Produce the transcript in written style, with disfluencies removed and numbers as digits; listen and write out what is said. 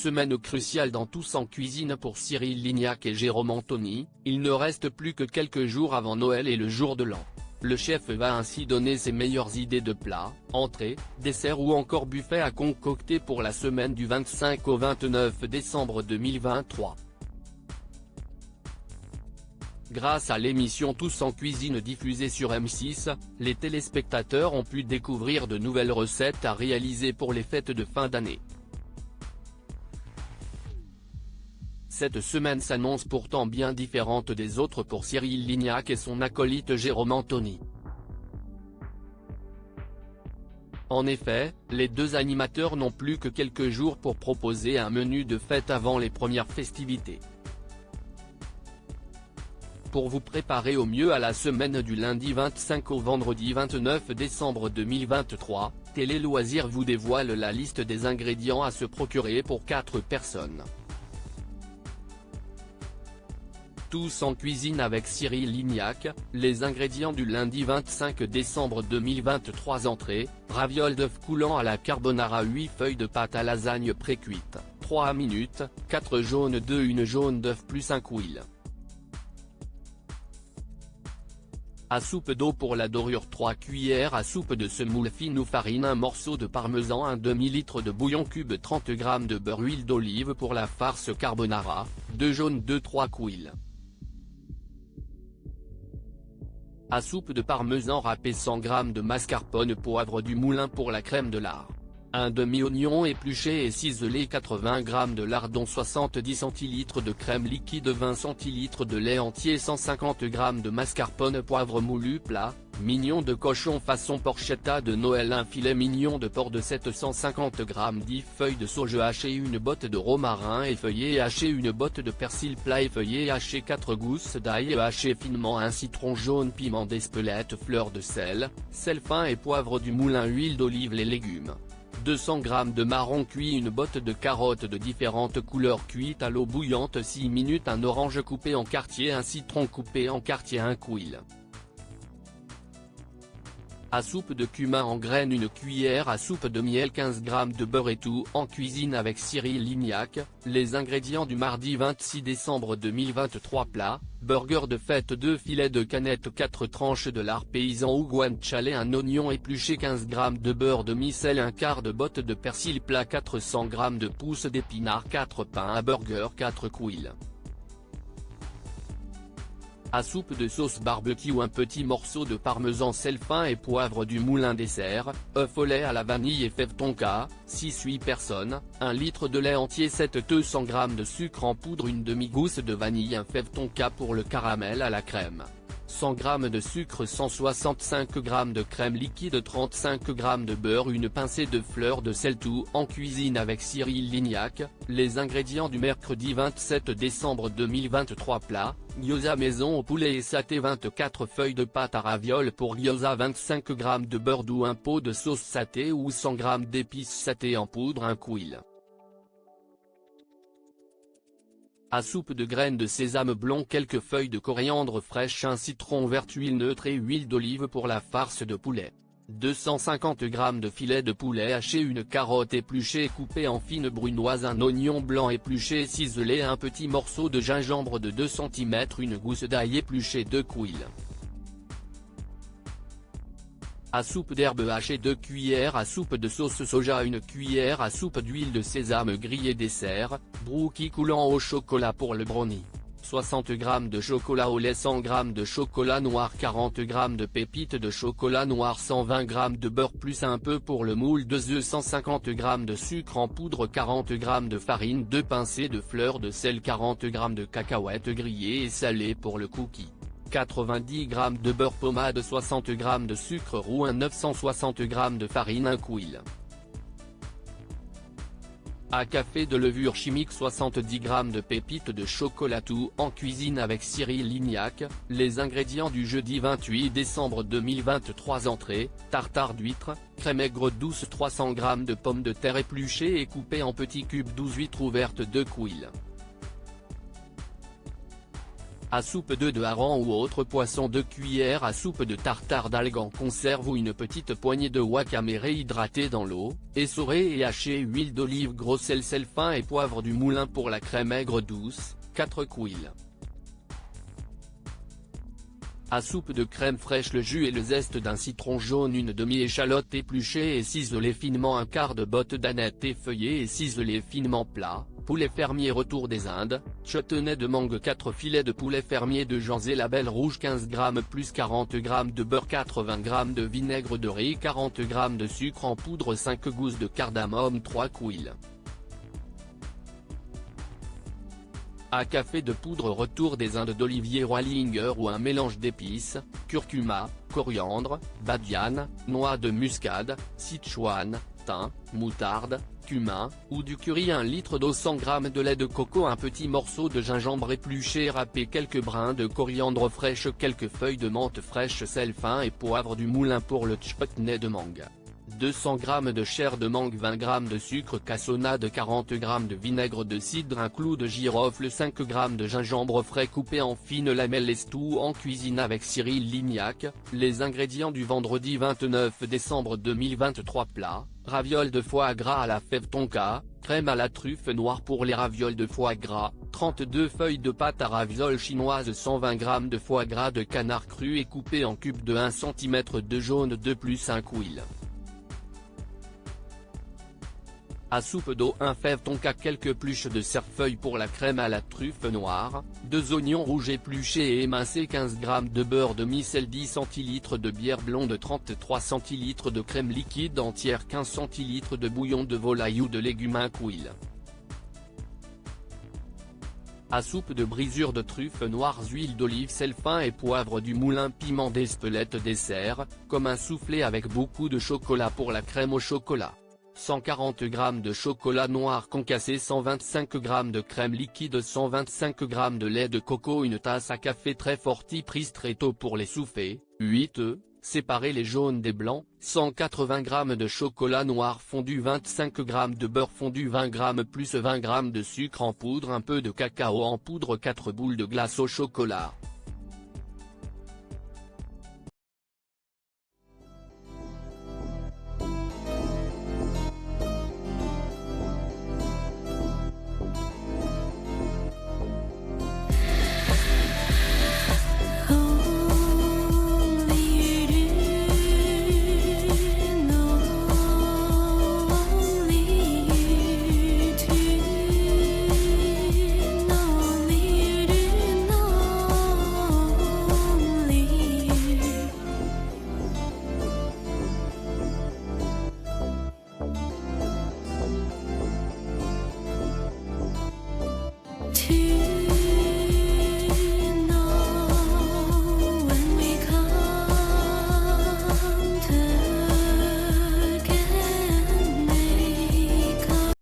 Semaine cruciale dans Tous en cuisine pour Cyril Lignac et Jérôme Anthony, il ne reste plus que quelques jours avant Noël et le jour de l'an. Le chef va ainsi donner ses meilleures idées de plats, entrées, desserts ou encore buffets à concocter pour la semaine du 25 au 29 décembre 2023. Grâce à l'émission Tous en cuisine diffusée sur M6, les téléspectateurs ont pu découvrir de nouvelles recettes à réaliser pour les fêtes de fin d'année. Cette semaine s'annonce pourtant bien différente des autres pour Cyril Lignac et son acolyte Jérôme Anthony. En effet, les deux animateurs n'ont plus que quelques jours pour proposer un menu de fête avant les premières festivités. Pour vous préparer au mieux à la semaine du lundi 25 au vendredi 29 décembre 2023, Télé Loisirs vous dévoile la liste des ingrédients à se procurer pour 4 personnes. Tous en cuisine avec Cyril Lignac, les ingrédients du lundi 25 décembre 2023. Entrée, ravioles d'œufs coulants à la carbonara, 8 feuilles de pâte à lasagne pré-cuite, 3 minutes, 4 jaunes d'œufs, une jaune d'œuf plus un couille. À soupe d'eau pour la dorure, 3 cuillères à soupe de semoule fine ou farine, un morceau de parmesan, un demi-litre de bouillon cube, 30 g de beurre, huile d'olive pour la farce carbonara, 2 jaunes d'œufs, 3 couilles. À soupe de parmesan râpé, 100 g de mascarpone, poivre du moulin pour la crème de lard. Un demi-oignon épluché et ciselé, 80 g de lardon, 70 centilitres de crème liquide, 20 centilitres de lait entier, 150 g de mascarpone, poivre moulu plat, mignon de cochon façon porchetta de Noël, un filet mignon de porc de 750 g, 10 feuilles de sauge hachées, une botte de romarin effeuillé haché, une botte de persil plat effeuillé haché, 4 gousses d'ail hachées finement, un citron jaune, piment d'Espelette, fleur de sel fin et poivre du moulin, huile d'olive. Les légumes: 200 g de marron cuit, une botte de carottes de différentes couleurs cuites à l'eau bouillante 6 minutes, un orange coupé en quartiers, un citron coupé en quartiers, un couille. À soupe de cumin en graines, une cuillère à soupe de miel, 15 g de beurre. Et tout en cuisine avec Cyril Lignac, les ingrédients du mardi 26 décembre 2023. Plat: burger de fête, 2 filets de canette, 4 tranches de lard paysan ou guanciale, un oignon épluché, 15 g de beurre demi-sel, un quart de botte de persil plat, 400 g de pousses d'épinards, 4 pains à burger, 4 couilles. À soupe de sauce barbecue, un petit morceau de parmesan, sel fin et poivre du moulin. Dessert: œuf au lait à la vanille et fèves tonka, 6-8 personnes, 1 litre de lait entier, 200 g de sucre en poudre, une demi-gousse de vanille, un fève tonka pour le caramel à la crème, 100 g de sucre, 165 g de crème liquide, 35 g de beurre, une pincée de fleur de sel. Tout en cuisine avec Cyril Lignac, les ingrédients du mercredi 27 décembre 2023. Plat: gyoza maison au poulet et saté, 24 feuilles de pâte à ravioles pour gyoza, 25 g de beurre doux, un pot de sauce saté ou 100 g d'épices saté en poudre, un couille. À soupe de graines de sésame blond, quelques feuilles de coriandre fraîche, un citron vert, huile neutre et huile d'olive pour la farce de poulet. 250 g de filet de poulet haché, une carotte épluchée et coupée en fines brunoises, un oignon blanc épluché et ciselé, un petit morceau de gingembre de 2 cm, une gousse d'ail épluchée, 2 couilles. À soupe d'herbes hachées, 2 cuillères à soupe de sauce soja, 1 cuillère à soupe d'huile de sésame grillée. Dessert: brookie coulant au chocolat pour le brownie, 60 g de chocolat au lait, 100 g de chocolat noir, 40 g de pépites de chocolat noir, 120 g de beurre plus un peu pour le moule, 2 œufs, 150 g de sucre en poudre, 40 g de farine, 2 pincées de fleur de sel, 40 g de cacahuètes grillées et salées pour le cookie, 90 g de beurre pommade, 60 g de sucre roux, 960 g de farine, un couille. À café de levure chimique, 70 g de pépites de chocolat. Tout en cuisine avec Cyril Lignac, les ingrédients du jeudi 28 décembre 2023. Entrée: tartare d'huîtres, crème aigre douce, 300 g de pommes de terre épluchées et coupées en petits cubes, 12 huîtres ouvertes, 2 couilles. À soupe d'œufs de hareng ou autre poisson, 2 cuillères à soupe de tartare d'algues en conserve ou une petite poignée de wakame réhydraté dans l'eau, essoré et haché. Huile d'olive, gros sel fin et poivre du moulin pour la crème aigre douce, 4 cuillères. À soupe de crème fraîche, le jus et le zeste d'un citron jaune, une demi-échalote épluchée et ciselée finement, un quart de botte d'aneth effeuillée et ciselée finement plat, poulet fermier retour des Indes, chutney de mangue, 4 filets de poulet fermier de Janzé label rouge, 15 g plus 40 g de beurre, 80 g de vinaigre de riz, 40 g de sucre en poudre, 5 gousses de cardamome, 3 cuillères. À café de poudre retour des Indes d'olivier Roilinger ou un mélange d'épices, curcuma, coriandre, badiane, noix de muscade, sichuan, thym, moutarde, cumin, ou du curry, 1 litre d'eau, 100 g de lait de coco, un petit morceau de gingembre épluché râpé, quelques brins de coriandre fraîche, quelques feuilles de menthe fraîche, sel fin et poivre du moulin pour le chutney de mangue. 200 g de chair de mangue, 20 g de sucre cassonade, 40 g de vinaigre de cidre, un clou de girofle, 5 g de gingembre frais coupé en fines lamelles. Les tout en cuisine avec Cyril Lignac. Les ingrédients du vendredi 29 décembre 2023. Plat: ravioles de foie gras à la fève tonka, crème à la truffe noire pour les ravioles de foie gras, 32 feuilles de pâte à ravioles chinoise, 120 g de foie gras de canard cru et coupé en cubes de 1 cm de jaune de plus 1 cuillère. À soupe d'eau, 1 fève tonka, quelques pluches de cerfeuil pour la crème à la truffe noire, 2 oignons rouges épluchés et émincés, 15 g de beurre demi-sel, 10 centilitres de bière blonde, 33 centilitres de crème liquide entière, 15 centilitres de bouillon de volaille ou de légumes, 1 cuillère. À soupe de brisure de truffes noires, huile d'olive, sel fin et poivre du moulin, piment d'Espelette. Dessert, comme un soufflé avec beaucoup de chocolat pour la crème au chocolat. 140 g de chocolat noir concassé, 125 g de crème liquide, 125 g de lait de coco, une tasse à café très forti prise très tôt pour les souffler, 8 œufs, séparer les jaunes des blancs, 180 g de chocolat noir fondu, 25 g de beurre fondu, 20 g plus 20 g de sucre en poudre, un peu de cacao en poudre, 4 boules de glace au chocolat.